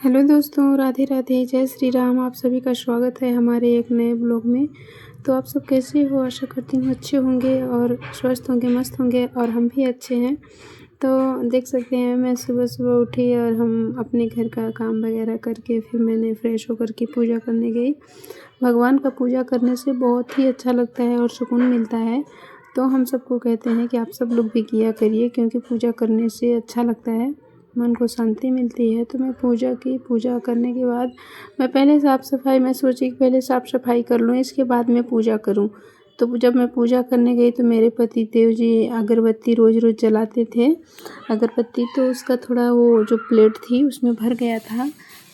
Hello दोस्तों, राधे राधे, जय श्री राम। आप सभी का स्वागत है हमारे एक नए ब्लॉग में। तो आप सब कैसे हो? आशा करती हूँ अच्छे होंगे और स्वस्थ होंगे, मस्त होंगे, और हम भी अच्छे हैं। तो देख सकते हैं, मैं सुबह सुबह उठी और हम अपने घर का काम वगैरह करके फिर मैंने फ़्रेश होकर के पूजा करने गई। भगवान का पूजा करने से बहुत ही अच्छा लगता है और सुकून मिलता है। तो हम सबको कहते हैं कि आप सब लोग भी किया करिए, क्योंकि पूजा करने से अच्छा लगता है, मन को शांति मिलती है। तो मैं पूजा की, पूजा करने के बाद मैं पहले मैं सोची कि पहले साफ़ सफाई कर लूँ, इसके बाद मैं पूजा करूँ। तो जब मैं पूजा करने गई तो मेरे पति देव जी अगरबत्ती रोज़ जलाते थे अगरबत्ती, तो उसका थोड़ा वो जो प्लेट थी उसमें भर गया था।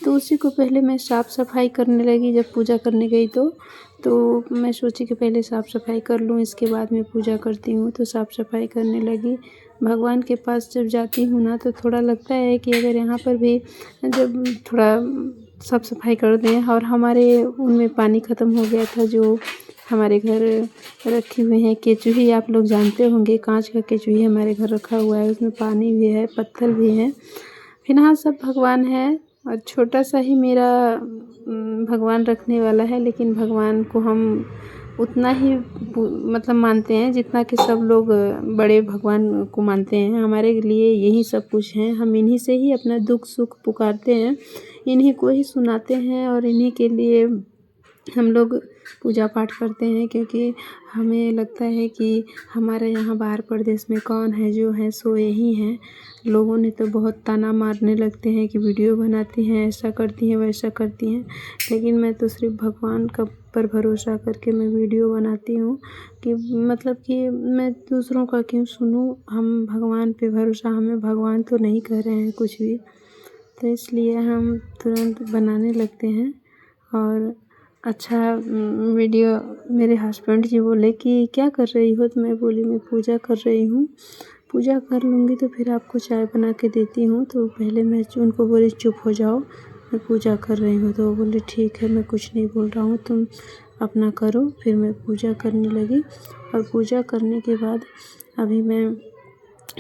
तो उसी को पहले मैं साफ़ सफाई करने लगी जब पूजा करने गई तो मैं सोची कि पहले साफ़ सफाई कर लूँ, इसके बाद मैं पूजा करती हूँ। तो साफ़ सफाई करने लगी। भगवान के पास जब जाती हूँ ना, तो थोड़ा लगता है कि अगर यहाँ पर भी जब थोड़ा साफ़ सफाई कर दें। और हमारे उनमें पानी ख़त्म हो गया था, जो हमारे घर रखे हुए हैं केचुही, आप लोग जानते होंगे, कांच का केचुही हमारे घर रखा हुआ है, उसमें पानी भी है, पत्थर भी हैं। फिलहाल सब भगवान है और छोटा सा ही मेरा भगवान रखने वाला है, लेकिन भगवान को हम उतना ही मतलब मानते हैं जितना कि सब लोग बड़े भगवान को मानते हैं। हमारे लिए यही सब कुछ हैं, हम इन्हीं से ही अपना दुख सुख पुकारते हैं, इन्हीं को ही सुनाते हैं और इन्हीं के लिए हम लोग पूजा पाठ करते हैं। क्योंकि हमें लगता है कि हमारे यहाँ बाहर प्रदेश में कौन है, जो है सो यही हैं। लोगों ने तो बहुत ताना मारने लगते हैं कि वीडियो बनाती हैं, ऐसा करती हैं, वैसा करती हैं, लेकिन मैं तो सिर्फ भगवान का पर भरोसा करके मैं वीडियो बनाती हूँ कि मतलब कि मैं दूसरों का क्यों सुनूँ। हम भगवान पे भरोसा, हमें भगवान तो नहीं कह रहे हैं कुछ भी, तो इसलिए हम तुरंत बनाने लगते हैं। और अच्छा वीडियो मेरे हस्बैंड जी बोले कि क्या कर रही हो? तो मैं बोली मैं पूजा कर रही हूँ, पूजा कर लूँगी तो फिर आपको चाय बना के देती हूँ। तो पहले मैं उनको बोली चुप हो जाओ, मैं पूजा कर रही हूँ। तो वो बोले ठीक है, मैं कुछ नहीं बोल रहा हूँ, तुम अपना करो। फिर मैं पूजा करने लगी और पूजा करने के बाद अभी मैं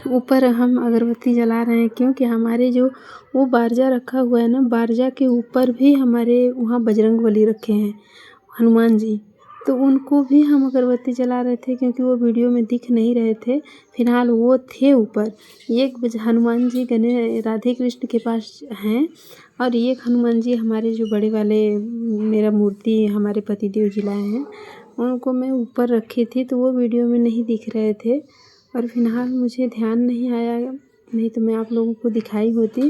ऊपर हम अगरबत्ती जला रहे हैं, क्योंकि हमारे जो वो बारजा रखा हुआ है ना, बारजा के ऊपर भी हमारे वहाँ बजरंगबली रखे हैं, हनुमान जी। तो उनको भी हम अगरबत्ती जला रहे थे, क्योंकि वो वीडियो में दिख नहीं रहे थे। फिलहाल वो थे ऊपर। एक हनुमान जी राधे कृष्ण के पास हैं, और एक हनुमान जी हमारे जो बड़े वाले मेरा मूर्ति हमारे पति देव जी लाए हैं, उनको मैं ऊपर रखी थी, तो वो वीडियो में नहीं दिख रहे थे। और फिलहाल मुझे ध्यान नहीं आया, नहीं तो मैं आप लोगों को दिखाई होती।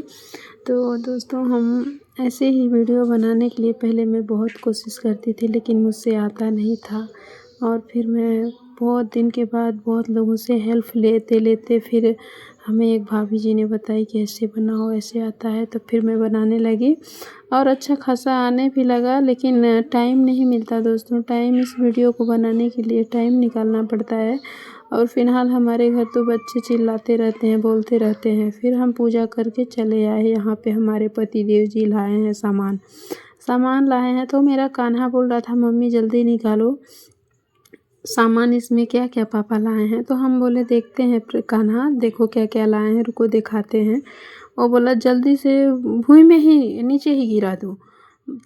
तो दोस्तों, हम ऐसे ही वीडियो बनाने के लिए पहले मैं बहुत कोशिश करती थी, लेकिन मुझसे आता नहीं था। और फिर मैं बहुत दिन के बाद बहुत लोगों से हेल्प लेते लेते फिर हमें एक भाभी जी ने बताई कि ऐसे बनाओ, ऐसे आता है। तो फिर मैं बनाने लगी और अच्छा खासा आने भी लगा, लेकिन टाइम नहीं मिलता दोस्तों। टाइम इस वीडियो को बनाने के लिए टाइम निकालना पड़ता है। और फिलहाल हमारे घर तो बच्चे चिल्लाते रहते हैं, बोलते रहते हैं। फिर हम पूजा करके चले आए। यहाँ पे हमारे पति देव जी लाए हैं सामान लाए हैं। तो मेरा कान्हा बोल रहा था मम्मी जल्दी निकालो सामान, इसमें क्या क्या पापा लाए हैं। तो हम बोले देखते हैं कान्हा, देखो क्या क्या लाए हैं, रुको दिखाते हैं। वो बोला जल्दी से भूमि में ही नीचे ही गिरा दो।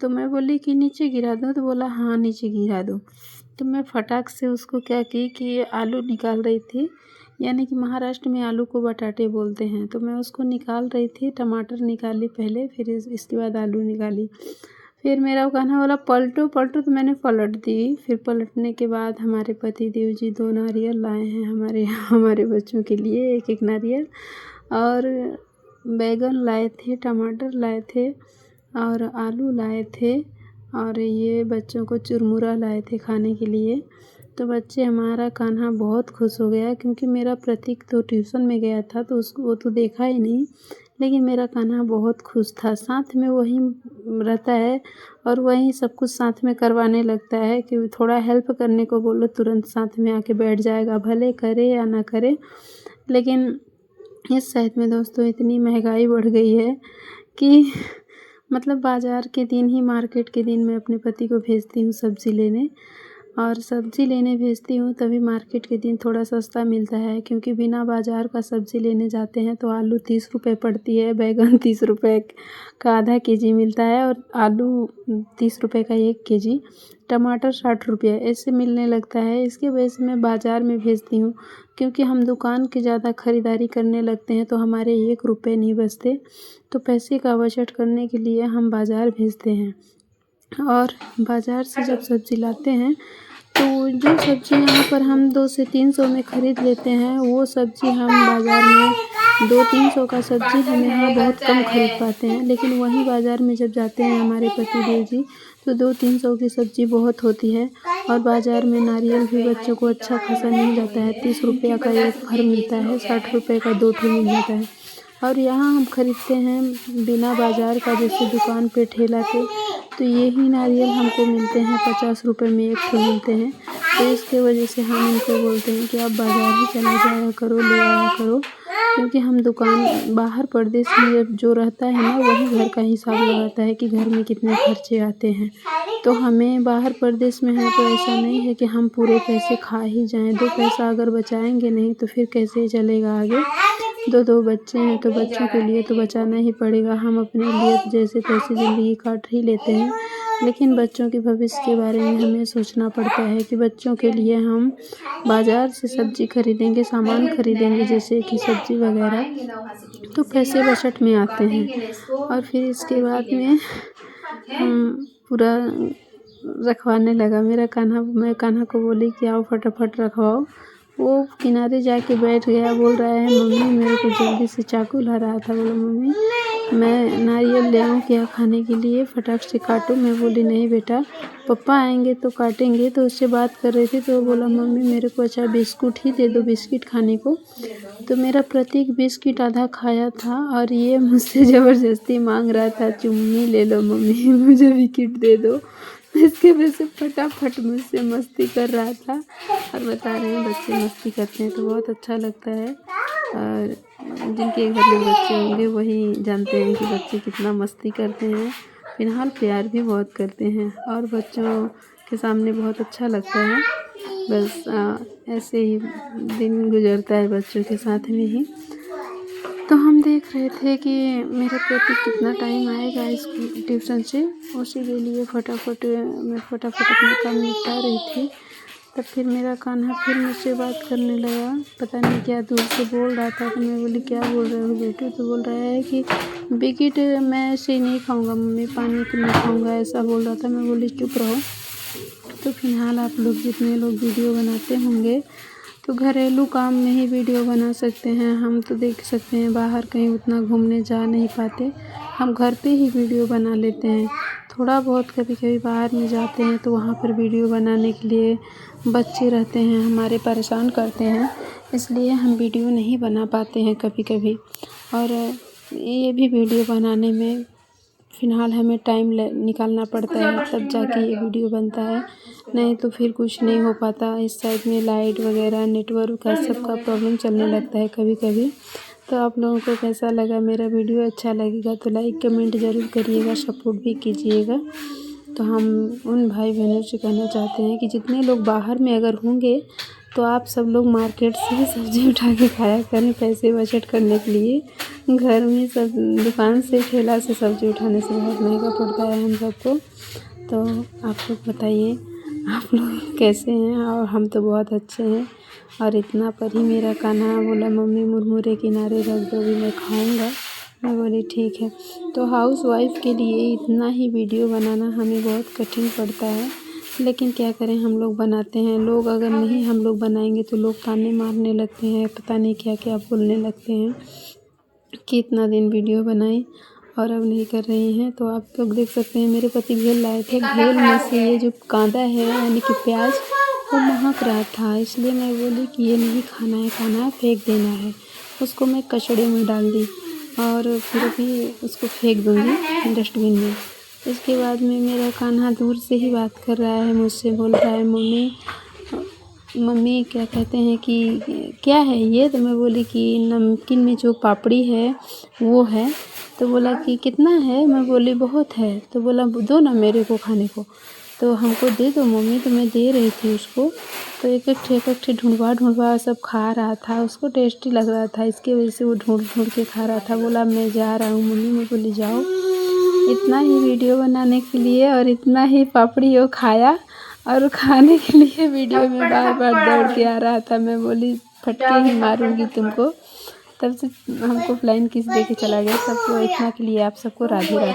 तो मैं बोली कि नीचे गिरा दो? तो बोला हाँ नीचे गिरा दो। तो मैं फटाक से उसको क्या की कि आलू निकाल रही थी, यानी कि महाराष्ट्र में आलू को बटाटे बोलते हैं। तो मैं उसको निकाल रही थी, टमाटर निकाली पहले, फिर इसके बाद आलू निकाली। फिर मेरा कहना बोला पलटो पलटो, तो मैंने पलट दी। फिर पलटने के बाद हमारे पति देव जी 2 नारियल लाए हैं हमारे बच्चों के लिए, एक एक नारियल। और बैगन लाए थे, टमाटर लाए थे, और आलू लाए थे, और ये बच्चों को चुरमुरा लाए थे खाने के लिए। तो बच्चे हमारा कान्हा बहुत खुश हो गया, क्योंकि मेरा प्रतीक तो ट्यूशन में गया था, तो उसको वो तो देखा ही नहीं, लेकिन मेरा कान्हा बहुत खुश था। साथ में वही रहता है और वही सब कुछ साथ में करवाने लगता है कि थोड़ा हेल्प करने को बोलो तुरंत साथ में आके बैठ जाएगा, भले करे या ना करे। लेकिन इस शहर में दोस्तों इतनी महंगाई बढ़ गई है कि मतलब बाज़ार के दिन ही, मार्केट के दिन मैं अपने पति को भेजती हूँ सब्ज़ी लेने, और सब्ज़ी लेने भेजती हूँ तभी मार्केट के दिन थोड़ा सस्ता मिलता है, क्योंकि बिना बाज़ार का सब्ज़ी लेने जाते हैं तो आलू 30 रुपये पड़ती है, बैंगन 30 रुपये का आधा केजी मिलता है और आलू 30 रुपये का 1 केजी, टमाटर 60 रुपये ऐसे मिलने लगता है। इसकी वजह से मैं बाज़ार में भेजती हूँ, क्योंकि हम दुकान की ज़्यादा ख़रीदारी करने लगते हैं तो हमारे 1 रुपये नहीं बचते, तो पैसे का बचत करने के लिए हम बाज़ार भेजते हैं। और बाज़ार से जब सब्ज़ी लाते हैं तो जो सब्ज़ी यहाँ पर हम 200 से 300 में ख़रीद लेते हैं, वो सब्ज़ी हम बाज़ार में 200-300 का सब्ज़ी हम यहाँ बहुत कम खरीद पाते हैं। लेकिन वहीं बाज़ार में जब जाते हैं हमारे पतिदेव जी तो 200-300 की सब्ज़ी बहुत होती है। और बाज़ार में नारियल भी बच्चों को अच्छा खासा मिल जाता है, 30 रुपये का 1 फर मिलता है, 60 रुपये का 2 ठो मिल जाता है। और यहाँ हम ख़रीदते हैं बिना बाज़ार का, जैसे दुकान पे ठेला पे, तो यही नारियल हमको मिलते हैं 50 रुपये में 1 ठो मिलते हैं। तो इसके वजह से हम इनको बोलते हैं कि आप बाज़ार ही चला जाया करो, ले आया करो, क्योंकि हम दुकान बाहर परदेश में जो रहता है ना वही घर का हिसाब लगाता है कि घर में कितने खर्चे आते हैं। तो हमें बाहर परदेश में है तो ऐसा नहीं है कि हम पूरे पैसे खा ही जाएँ, 2 पैसा अगर बचाएँगे नहीं तो फिर कैसे चलेगा आगे। 2 बच्चे हैं तो बच्चों के लिए तो बचाना ही पड़ेगा। हम अपने लिए तो जैसे तैसे ज़िंदगी काट ही लेते हैं, लेकिन बच्चों के भविष्य के बारे में हमें सोचना पड़ता है कि बच्चों के लिए हम बाज़ार से सब्ज़ी खरीदेंगे, सामान खरीदेंगे जैसे कि सब्ज़ी वगैरह, तो पैसे बचत में आते हैं। और फिर इसके बाद में हम पूरा रखवाने लगा मेरा कान्हा। मैं कान्हा को बोली कि आओ फटाफट रखवाओ। वो किनारे जाके बैठ गया, बोल रहा है मम्मी मेरे को जल्दी से चाकू ला रहा था। बोला मम्मी मैं नारियल ले आऊँ क्या खाने के लिए, फटाक से काटो। मैं बोली नहीं बेटा, पापा आएंगे तो काटेंगे। तो उससे बात कर रही थी तो बोला मम्मी मेरे को अच्छा बिस्कुट ही दे दो, बिस्किट खाने को। तो मेरा प्रतीक बिस्किट आधा खाया था और ये मुझसे ज़बरदस्ती मांग रहा था चुम्मी ले लो मम्मी, मुझे भी किट दे दो। इसके वजह से फटाफट मुझसे मस्ती कर रहा था। और बता रहे हैं बच्चे मस्ती करते हैं तो बहुत अच्छा लगता है। और जिनके घर में बच्चे होंगे वही जानते हैं कि बच्चे कितना मस्ती करते हैं। फिलहाल प्यार भी बहुत करते हैं और बच्चों के सामने बहुत अच्छा लगता है। बस ऐसे ही दिन गुजरता है बच्चों के साथ में ही। तो हम देख रहे थे कि मेरे प्रति कितना टाइम आएगा स्कूल ट्यूशन से, उसी के लिए मैं फटाफट अपना काम निपटा रही थी। तब फिर मेरा कान्हा फिर मुझसे बात करने लगा, पता नहीं क्या दूर से बोल रहा था। तो मैं बोली क्या बोल रहे हो बेटू? तो बोल रहा है कि बिस्किट मैं ऐसे ही नहीं खाऊंगा मम्मी, पानी के नहीं खाऊंगा, ऐसा बोल रहा था। मैं बोली चुप रहो। तो फिलहाल आप लोग जितने लोग वीडियो बनाते होंगे तो घरेलू काम में ही वीडियो बना सकते हैं। हम तो देख सकते हैं बाहर कहीं उतना घूमने जा नहीं पाते, हम घर पे ही वीडियो बना लेते हैं। थोड़ा बहुत कभी कभी बाहर में जाते हैं तो वहाँ पर वीडियो बनाने के लिए बच्चे रहते हैं हमारे, परेशान करते हैं, इसलिए हम वीडियो नहीं बना पाते हैं कभी कभी। और ये भी वीडियो बनाने में फ़िलहाल हमें टाइम निकालना पड़ता है तब जाके ये वीडियो बनता है, नहीं तो फिर कुछ नहीं हो पाता। इस साइड में लाइट वगैरह नेटवर्क का सबका प्रॉब्लम चलने लगता है कभी कभी। तो आप लोगों को कैसा लगा मेरा वीडियो? अच्छा लगेगा तो लाइक कमेंट ज़रूर करिएगा, सपोर्ट भी कीजिएगा। तो हम उन भाई बहनों से कहना चाहते हैं कि जितने लोग बाहर में अगर होंगे तो आप सब लोग मार्केट से ही सब्ज़ी उठा के खाया करें पैसे बचत करने के लिए। घर में सब दुकान से ठेला से सब्ज़ी उठाने से बहुत महंगा पड़ता है हम सबको। तो आप लोग बताइए आप लोग कैसे हैं? और हम तो बहुत अच्छे हैं। और इतना पर ही मेरा कान्हा बोला मम्मी मुरमुरे किनारे रख दो भी मैं खाऊंगा। मैं बोली ठीक है। तो हाउस वाइफ के लिए इतना ही वीडियो बनाना हमें बहुत कठिन पड़ता है, लेकिन क्या करें हम लोग बनाते हैं। लोग अगर नहीं हम लोग बनाएंगे तो लोग ताने मारने लगते हैं, पता नहीं क्या क्या बोलने लगते हैं कि इतना दिन वीडियो बनाई और अब नहीं कर रही हैं। तो आप लोग देख सकते हैं मेरे पति भेल लाए थे, भेल में से ये जो कांदा है यानी कि प्याज वो महक रहा था, इसलिए मैं बोली कि ये नहीं खाना है, खाना फेंक देना है। उसको मैं कचड़े में डाल दी और फिर भी उसको फेंक दूँगी डस्टबिन में। इसके बाद में मेरा कान्हा दूर से ही बात कर रहा है मुझसे, बोल रहा है मम्मी मम्मी क्या कहते हैं कि क्या है ये? तो मैं बोली कि नमकीन में जो पापड़ी है वो है। तो बोला कि कितना है? मैं बोली बहुत है। तो बोला दो ना मेरे को खाने को। तो हमको दे दो मम्मी, तो मैं दे रही थी उसको। तो एक एक ठे ढूंढवा सब खा रहा था, उसको टेस्टी लग रहा था, इसकी वजह से वो ढूंढ के खा रहा था। बोला मैं जा रहा हूँ मम्मी, मैं बोली जाओ। इतना ही वीडियो बनाने के लिए और इतना ही पापड़ी वो खाया, और खाने के लिए वीडियो में बार बार दौड़ के आ रहा था। मैं बोली फटके ही मारूंगी तुमको। तब से हमको फ्लाइंग किस दे के चला गया। सबको इतना के लिए आप सबको राधे राधे।